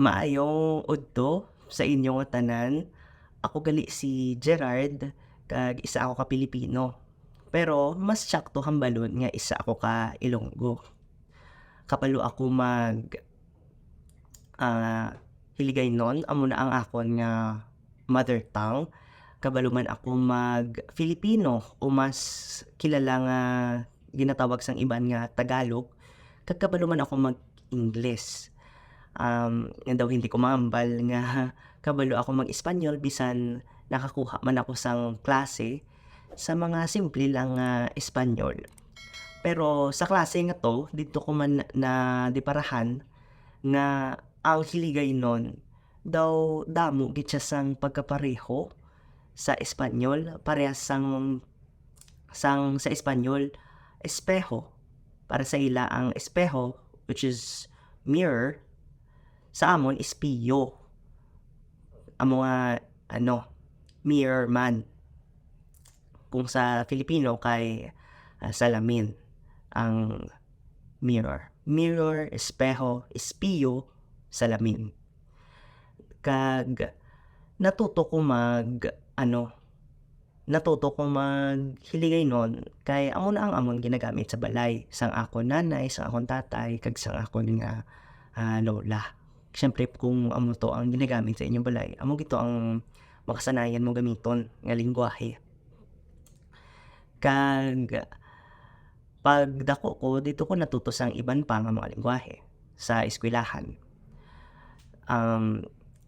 Maayong udto sa inyong tanan. Ako gali si Gerard kag isa ako ka Pilipino. Pero mas sakto hambalon nga isa ako ka Ilonggo. Kabalo ako ah, hiligaynon amo na ang akon nga mother tongue. Kabalo man ako Filipino o mas kilala nga ginatawag sang iban nga Tagalog. Kag kabalo man ako Ingles. Nga daw hindi ko maambal nga kabalo ako mag-Espanyol bisan nakakuha man ako sang klase sa mga simple lang nga Espanyol. Pero sa klase nga 'to didto ko man nadiparahan nga ang hiligaynon daw damo gid siya sang pagkapareho sa Espanyol. Parehas sang sa Espanyol, espejo. Para sa ila ang espejo, which is mirror, sa amon espiyo. Amo nga mirror man. Kung sa Filipino kay salamin ang mirror. Mirror, espejo, espiyo, salamin. Kag natuto ko natuto ko maghiligaynon kay amo na ang amon ginagamit sa balay sang akon nanay, sang akon tatay, kag sang akon nga lola. Siyempre kung amo to ang ginagamit sa inyong balay, amo gito ang makasanayan mo gamiton nga lengguwahe. Kag pagdako ko dito ko natuto sang iban pa nga mga lengguwahe sa eskwelahan.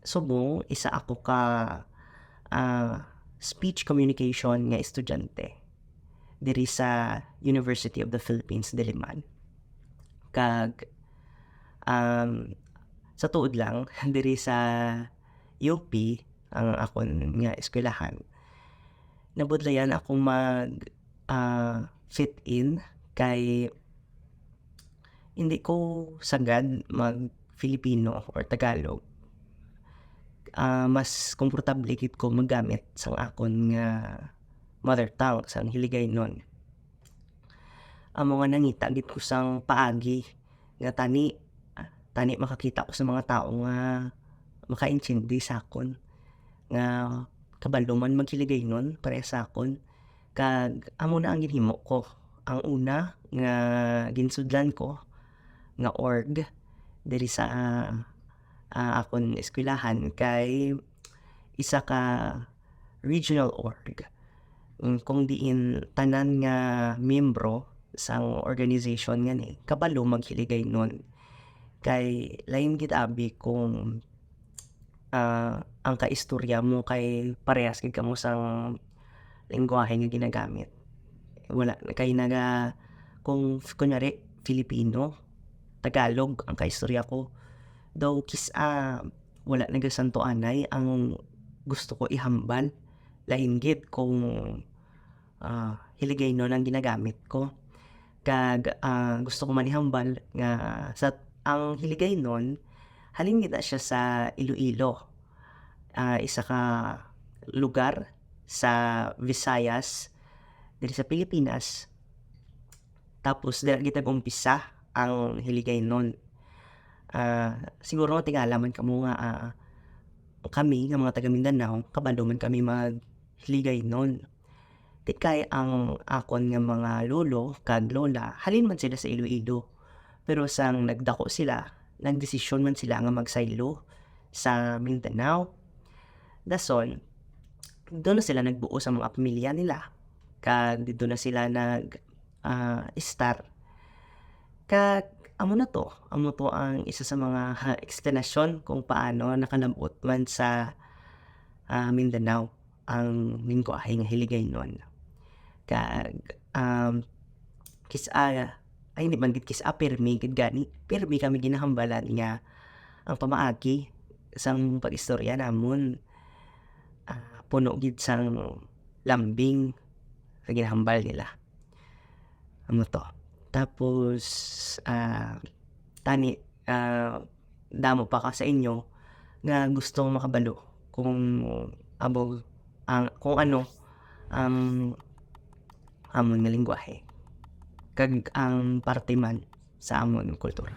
Subong isa ako ka speech communication nga estudyante diri sa University of the Philippines, Diliman. Kag sa tuod lang diri sa UP ang akon nga eskwelahan, nabudlayan akong fit in kay hindi ko sagad mag-Filipino or Tagalog. Mas komportable gid ko maggamit sang akon nga mother tongue, sang hiligaynon. Amo nga nangita gid ko sang paagi nga tani makakita ko sa mga tao nga makaintindi sakon nga kabalo man maghiligaynon parehas sakon. Kag amo na ang ginhimo ko. Ang una nga ginsudlan ko nga org diri sa akon eskwelahan kay isa ka regional org. Kung diin tanan nga miyembro sang organization nga ni kabalo maghiligaynon. Kay lain gid abi kung ang kaistorya mo kay parehas gid kamo sang lengguwahe nga ginagamit. Wala kay kung kunyari Filipino, Tagalog ang kaistorya ko, daw wala nagasantoanay ang gusto ko ihambal. Lain gid kung hiligaynon ang ginagamit ko. Kag gusto ko man ihambal nga ang hiligaynon halin gid na siya sa Iloilo. Isa ka lugar sa Visayas diri sa Pilipinas. Tapos dira gid nag-umpisa ang hiligaynon. Siguro tingala man kamo nga kami nga mga taga Mindanao kabalo man kami maghiligaynon. Di kay ang akon nga mga lolo kag lola halin man sila sa Iloilo. Pero sang nagdako sila, nagdesisyon man sila nga magsaylo sa Mindanao. Dason doon na sila nagbuo sa mga pamilya nila. Kag dito na sila star. Kag amo to ang isa sa mga eksplanasyon kung paano nakalabot man sa Mindanao ang lengguwahe nga hiligaynon. Kag hindi man gid pirmi gid gani. Pirmi kami ginahambalan nga ang pamaagi sang pag-istorya namon puno gid sang lambing sa ginahambal nila. Amo to. Tapos damo pa ka sa inyo nga gustong makabalo kung kung ano ang amon nga lengguwahe kag ang parte man sa amon kultura.